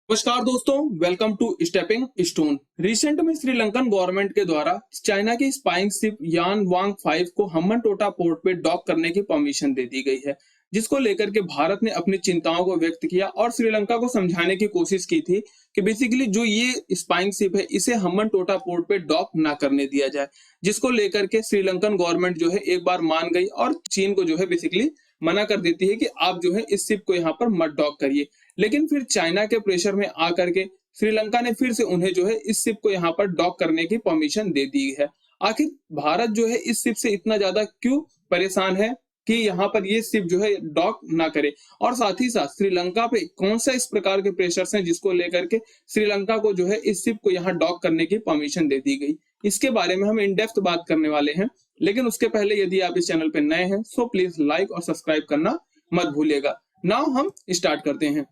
नमस्कार दोस्तों, welcome to stepping stone. Recent में श्रीलंकन गवर्नमेंट के द्वारा चाइना की स्पाइंग शिप यान वांग 5 को हम्बनटोटा पोर्ट पे डॉक करने की परमिशन दे दी गई है, जिसको लेकर के भारत ने अपनी चिंताओं को व्यक्त किया और श्रीलंका को समझाने की कोशिश की थी कि बेसिकली जो ये स्पाइंग शिप है इसे हम्बनटोटा पोर्ट पे डॉक ना करने दिया जाए, जिसको लेकर के श्रीलंकन गवर्नमेंट जो है एक बार मान गई और चीन को जो है बेसिकली मना कर देती है कि आप जो है इस शिप को यहाँ पर मत डॉक करिए। लेकिन फिर चाइना के प्रेशर में आकर के श्रीलंका ने फिर से उन्हें जो है इस शिप को यहाँ पर डॉक करने की परमिशन दे दी है। आखिर भारत जो है इस शिप से इतना ज्यादा क्यों परेशान है कि यहाँ पर ये शिप जो है डॉक ना करे, और साथ ही साथ श्रीलंका पे कौन सा इस प्रकार के प्रेशर्स हैं जिसको लेकर के श्रीलंका को जो है इस शिप को यहाँ डॉक करने की परमिशन दे दी गई। इसके बारे में हम इन डेप्थ बात करने वाले हैं। लेकिन उसके पहले यदि आप इस चैनल पे नए हैं सो प्लीज लाइक और सब्सक्राइब करना मत भूलिएगा। नाउ हम स्टार्ट करते हैं।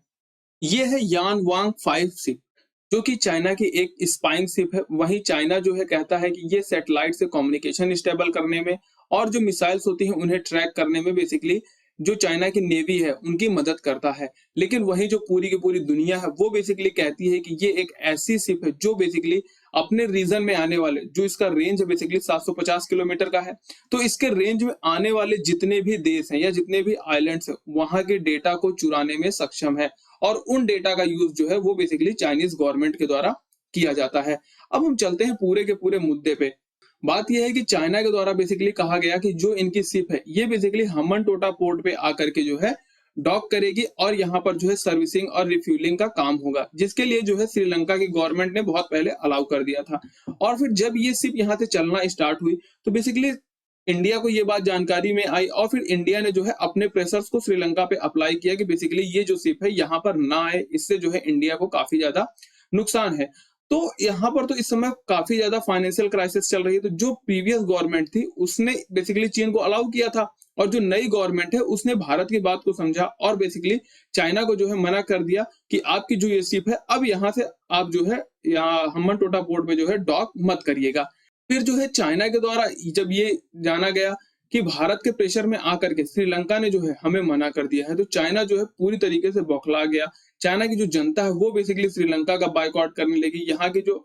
ये है यान वांग 5 शिप, जो कि चाइना की एक स्पाइंग शिप है। वहीं चाइना जो है कहता है कि ये सैटेलाइट से कम्युनिकेशन स्टेबल करने में और जो मिसाइल्स होती हैं उन्हें ट्रैक करने में बेसिकली जो चाइना की नेवी है उनकी मदद करता है। लेकिन वहीं जो पूरी की पूरी दुनिया है वो बेसिकली कहती है कि ये एक ऐसी शिप है जो बेसिकली अपने रीजन में आने वाले, जो इसका रेंज है बेसिकली 750 किलोमीटर का है, तो इसके रेंज में आने वाले जितने भी देश हैं या जितने भी आइलैंड्स हैं वहां के डेटा को चुराने में सक्षम है। और उन डेटा का यूज जो है वो बेसिकली चाइनीज गवर्नमेंट के द्वारा किया जाता है। अब हम चलते हैं पूरे के पूरे मुद्दे पे। बात यह है कि चाइना के द्वारा बेसिकली कहा गया कि जो इनकी शिप है ये बेसिकली हम्बनटोटा पोर्ट पे आकर के जो है डॉक करेगी और यहाँ पर जो है सर्विसिंग और रिफ्यूलिंग का काम होगा, जिसके लिए जो है श्रीलंका की गवर्नमेंट ने बहुत पहले अलाउ कर दिया था। और फिर जब ये शिप यहाँ से चलना स्टार्ट हुई तो बेसिकली इंडिया को ये बात जानकारी में आई और फिर इंडिया ने जो है अपने प्रेशर्स को श्रीलंका पे अप्लाई किया कि बेसिकली ये जो शिप है यहाँ पर ना आए, इससे जो है इंडिया को काफी ज्यादा नुकसान है। तो यहाँ पर तो इस समय काफी ज्यादा फाइनेंशियल क्राइसिस चल रही है, तो जो प्रीवियस गवर्नमेंट थी उसने बेसिकली चीन को अलाउ किया था और जो नई गवर्नमेंट है उसने भारत की बात को समझा और बेसिकली चाइना को जो है मना कर दिया कि आपकी जो ये शिप है अब यहाँ से आप जो है यहाँ हम्बनटोटा पोर्ट पे जो है डॉक मत करिएगा। फिर जो है चाइना के द्वारा जब ये जाना गया कि भारत के प्रेशर में आकर के श्रीलंका ने जो है हमें मना कर दिया है, तो चाइना जो है पूरी तरीके से बौखला गया। चाइना की जो जनता है वो बेसिकली श्रीलंका का बायकॉट करने लगी। यहाँ की जो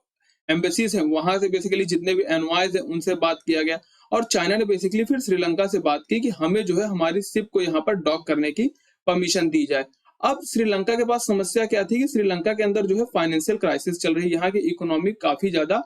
एम्बेसीज हैं वहां से बेसिकली जितने भी एनवाइज हैं उनसे बात किया गया और चाइना ने बेसिकली फिर श्रीलंका से बात की कि हमें जो है हमारी शिप को यहाँ पर डॉक करने की परमिशन दी जाए। अब श्रीलंका के पास समस्या क्या थी कि श्रीलंका के अंदर जो है फाइनेंशियल क्राइसिस चल रही है, यहाँ की इकोनॉमी काफी ज्यादा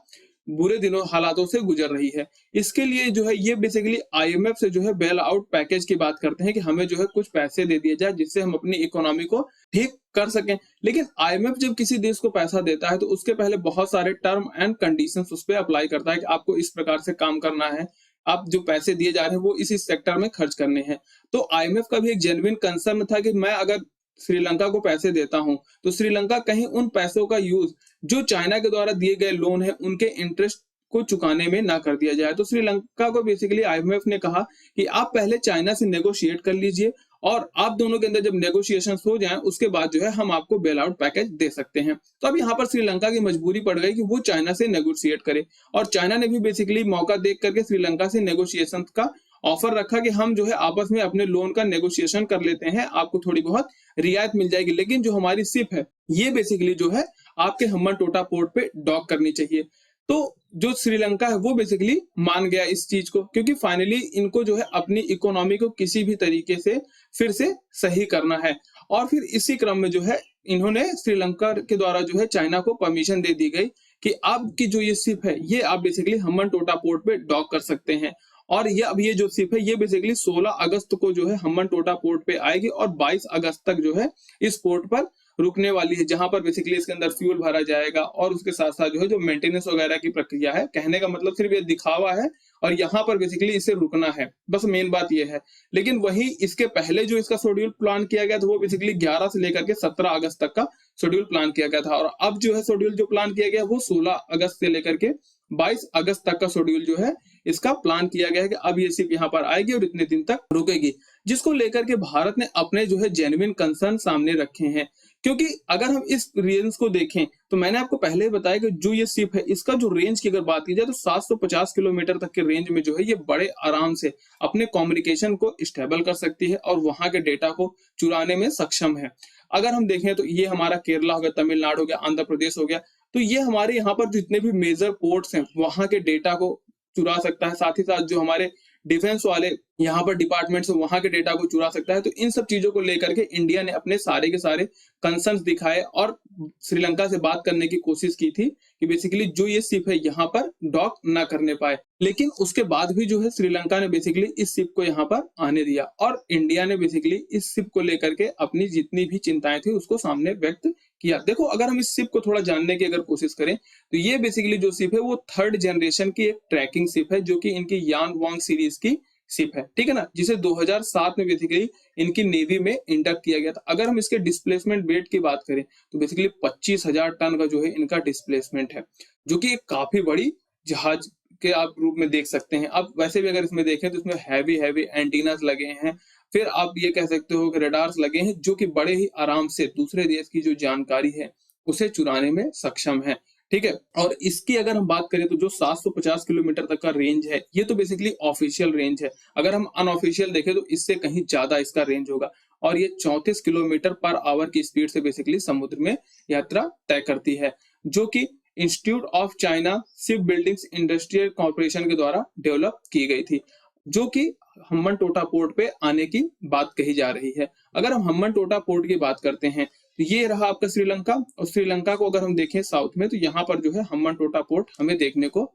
बुरे दिनों हालातों से गुजर रही है। इसके लिए जो है ये बेसिकली आईएमएफ से जो है बेल आउट पैकेज की बात करते हैं कि हमें जो है कुछ पैसे दे दिए जाए जिससे हम अपनी इकोनॉमी को ठीक कर सकें। लेकिन आईएमएफ जब किसी देश को पैसा देता है तो उसके पहले बहुत सारे टर्म एंड कंडीशंस उस पर अप्लाई करता है कि आपको इस प्रकार से काम करना है, आप जो पैसे दिए जा रहे हैं वो इस सेक्टर में खर्च करने हैं। तो आईएमएफ का भी एक जेन्युइन कंसर्न था कि मैं अगर श्रीलंका को पैसे देता हूं तो श्रीलंका कहीं उन पैसों का यूज जो चाइना के द्वारा दिए गए लोन है उनके इंटरेस्ट को चुकाने में ना कर दिया जाए। तो श्रीलंका को बेसिकली आईएमएफ ने कहा कि आप पहले चाइना से नेगोशिएट कर लीजिए और आप दोनों के अंदर जब नेगोशिएशन हो जाए उसके बाद जो है हम आपको बेल आउट पैकेज दे सकते हैं। तो अब यहाँ पर श्रीलंका की मजबूरी पड़ गई कि वो चाइना से नेगोशिएट करे और चाइना ने भी बेसिकली मौका देख करके श्रीलंका से नेगोशिएशन का ऑफर रखा कि हम जो है आपस में अपने लोन का नेगोशिएशन कर लेते हैं, आपको थोड़ी बहुत रियायत मिल जाएगी, लेकिन जो हमारी शिप है ये बेसिकली जो है आपके हम्बनटोटा पोर्ट पे डॉक करनी चाहिए। तो जो श्रीलंका है वो बेसिकली मान गया इस चीज को, क्योंकि फाइनली इनको जो है अपनी इकोनॉमी को किसी भी तरीके से फिर से सही करना है। और फिर इसी क्रम में जो है इन्होंने श्रीलंका के द्वारा जो है चाइना को परमिशन दे दी गई कि आपकी जो ये शिप है ये आप बेसिकली हम्बनटोटा पोर्ट पे डॉक कर सकते हैं। और ये अब ये जो शिप है ये बेसिकली 16 अगस्त को जो है हम्बनटोटा पोर्ट पे आएगी और 22 अगस्त तक जो है इस पोर्ट पर रुकने वाली है, जहां पर बेसिकली इसके अंदर फ्यूल भरा जाएगा और उसके साथ साथ जो है जो मेंटेनेंस वगैरह की प्रक्रिया है, कहने का मतलब सिर्फ ये दिखावा है और यहाँ पर बेसिकली इसे रुकना है, बस मेन बात ये है। लेकिन वही इसके पहले जो इसका शेड्यूल प्लान किया गया था वो बेसिकली 11 से लेकर के 17 अगस्त तक का शेड्यूल प्लान किया गया था और अब जो है शेड्यूल जो प्लान किया गया वो 16 अगस्त से लेकर के 22 अगस्त तक का शेड्यूल जो है इसका प्लान किया गया है कि अब ये शिप यहाँ पर आएगी और इतने दिन तक रुकेगी, जिसको लेकर के भारत ने अपने जो है जेन्युइन कंसर्न सामने रखे हैं क्योंकि अगर हम इस रेंज को देखें तो मैंने आपको पहले ही बताया कि जो ये शिप है इसका जो रेंज की अगर बात की जाए तो 750 किलोमीटर तक के रेंज में जो है ये बड़े आराम से अपने कम्युनिकेशन को स्टेबल कर सकती है और वहां के डेटा को चुराने में सक्षम है। अगर हम देखें तो ये हमारा केरला हो गया, तमिलनाडु हो गया, आंध्र प्रदेश हो गया, तो ये हमारे यहाँ पर जितने भी मेजर पोर्ट्स हैं वहां के डेटा को चुरा सकता है। साथ ही साथ जो हमारे डिफेंस वाले यहाँ पर डिपार्टमेंट्स वहां के डेटा को चुरा सकता है। तो इन सब चीजों को लेकर के इंडिया ने अपने सारे के सारे कंसर्न्स दिखाए और श्रीलंका से बात करने की कोशिश की थी कि बेसिकली जो ये शिप है यहाँ पर डॉक ना करने पाए। लेकिन उसके बाद भी जो है श्रीलंका ने बेसिकली इस शिप को यहाँ पर आने दिया और इंडिया ने बेसिकली इस शिप को लेकर के अपनी जितनी भी चिंताएं थी उसको सामने व्यक्त किया। देखो, अगर हम इस शिप को थोड़ा जानने की अगर कोशिश करें तो ये बेसिकली जो शिप है वो थर्ड जनरेशन की एक ट्रैकिंग शिप है जो कि इनकी यान वांग सीरीज की शिप है, ठीक है ना, जिसे 2007 में बेसिकली इनकी नेवी में इंडक्ट किया गया था। अगर हम इसके डिस्प्लेसमेंट वेट की बात करें तो बेसिकली 25,000 टन का जो है इनका डिस्प्लेसमेंट है, जो कि एक काफी बड़ी जहाज के आप रूप में देख सकते हैं। अब वैसे भी अगर इसमें देखें तो इसमें हैवी हैवी एंटीनास लगे हैं, फिर आप ये कह सकते हो कि रडार्स लगे हैं जो कि बड़े ही आराम से दूसरे देश की जो जानकारी है उसे चुराने में सक्षम है, ठीक है। और इसकी अगर हम बात करें तो जो 750 किलोमीटर तक का रेंज है ये तो बेसिकली ऑफिशियल रेंज है। अगर हम अनऑफिशियल देखें तो इससे कहीं ज्यादा इसका रेंज होगा और ये 34 किलोमीटर पर आवर की स्पीड से बेसिकली समुद्र में यात्रा तय करती है, जो कि institute of China ship buildings industrial corporation के द्वारा डेवलप की गई थी, जो कि हम्बन टोटा पोर्ट पे आने की बात कही जा रही है। अगर हम हम्बन टोटा पोर्ट की बात करते हैं तो ये रहा आपका श्रीलंका, और श्रीलंका को अगर हम देखें साउथ में तो यहाँ पर जो है हम्बन टोटा पोर्ट हमें देखने को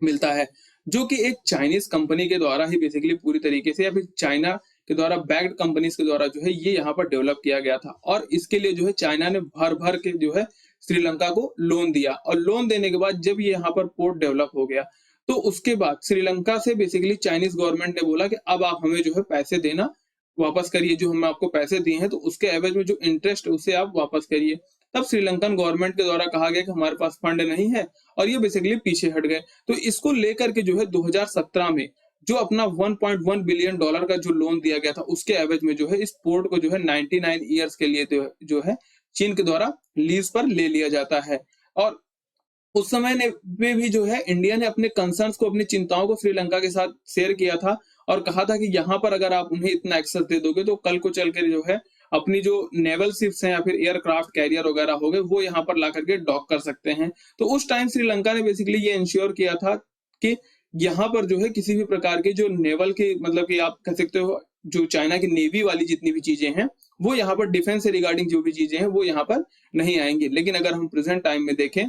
मिलता है, जो कि एक चाइनीज कंपनी के द्वारा ही बेसिकली पूरी तरीके से या फिर चाइना के द्वारा बैक्ड कंपनीज के द्वारा जो है ये यहाँ पर डेवलप किया गया था। और इसके लिए जो है चाइना ने भर भर के जो है श्रीलंका को लोन दिया और लोन देने के बाद जब ये यहाँ पर पोर्ट डेवलप हो गया तो उसके बाद श्रीलंका से बेसिकली चाइनीज गवर्नमेंट ने बोला कि अब आप हमें जो है पैसे देना वापस करिए, जो हमने आपको पैसे दिए हैं तो उसके एवज में जो इंटरेस्ट है उसे आप वापस करिए। तब श्रीलंकन गवर्नमेंट के द्वारा कहा गया कि हमारे पास फंड नहीं है और ये बेसिकली पीछे हट गए। तो इसको लेकर के जो है 2017 में जो अपना 1.1 बिलियन डॉलर का जो लोन दिया गया था उसके एवज में जो है इस पोर्ट को जो है 99 ईयर्स के लिए जो है चीन के द्वारा लीज पर ले लिया जाता है। और उस समय में भी जो है इंडिया ने अपने कंसर्न्स को, अपनी चिंताओं को श्रीलंका के साथ शेयर किया था और कहा था कि यहाँ पर अगर आप उन्हें इतना एक्सेस दे दोगे तो कल को चल कर जो है अपनी जो नेवल शिप्स हैं या फिर एयरक्राफ्ट कैरियर वगैरह हो गए वो यहाँ पर ला करके डॉक कर सकते हैं। तो उस टाइम श्रीलंका ने बेसिकली ये इंश्योर किया था कि यहाँ पर जो है किसी भी प्रकार के जो नेवल के, मतलब कि आप कह सकते हो जो चाइना की नेवी वाली जितनी भी चीजें हैं वो यहाँ पर डिफेंस से रिगार्डिंग जो भी चीजें हैं वो यहाँ पर नहीं आएंगी। लेकिन अगर हम प्रेजेंट टाइम में देखें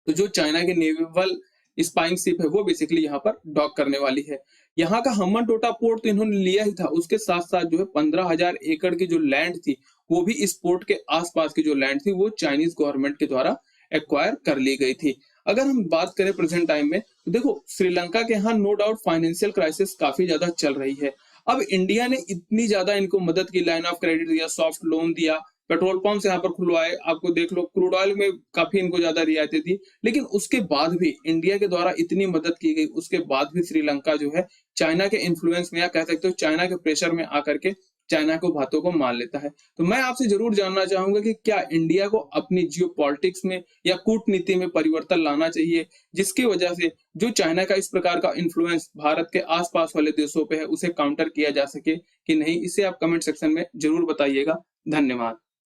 तो जो चाइना की नेवल स्पाइंग शिप है वो बेसिकली यहाँ पर डॉक करने वाली है। यहाँ का हम्बन टोटा पोर्ट तो इन्होंने लिया ही था, उसके साथ साथ जो है 15,000 एकड़ की जो लैंड थी वो भी इस पोर्ट के आसपास की जो लैंड थी वो चाइनीज गवर्नमेंट के द्वारा एक्वायर कर ली गई थी। अगर हम बात करें प्रेजेंट टाइम में तो देखो श्रीलंका के यहाँ नो डाउट फाइनेंशियल क्राइसिस काफी ज्यादा चल रही है। अब इंडिया ने इतनी ज्यादा इनको मदद की, लाइन ऑफ क्रेडिट दिया, सॉफ्ट लोन दिया, पेट्रोल पंप यहाँ पर खुलवाए, आपको देख लो क्रूड ऑयल में काफी इनको ज्यादा रियायतें दी, लेकिन उसके बाद भी इंडिया के द्वारा इतनी मदद की गई उसके बाद भी श्रीलंका जो है चाइना के इन्फ्लुएंस में या कह सकते हो चाइना के प्रेशर में आकर के चाइना को बातों को मान लेता है। तो मैं आपसे जरूर जानना चाहूंगा कि क्या इंडिया को अपनी जियो पॉलिटिक्स में या कूटनीति में परिवर्तन लाना चाहिए जिसकी वजह से जो चाइना का इस प्रकार का इन्फ्लुएंस भारत के आसपास वाले देशों पे है उसे काउंटर किया जा सके कि नहीं, इसे आप कमेंट सेक्शन में जरूर बताइएगा। धन्यवाद।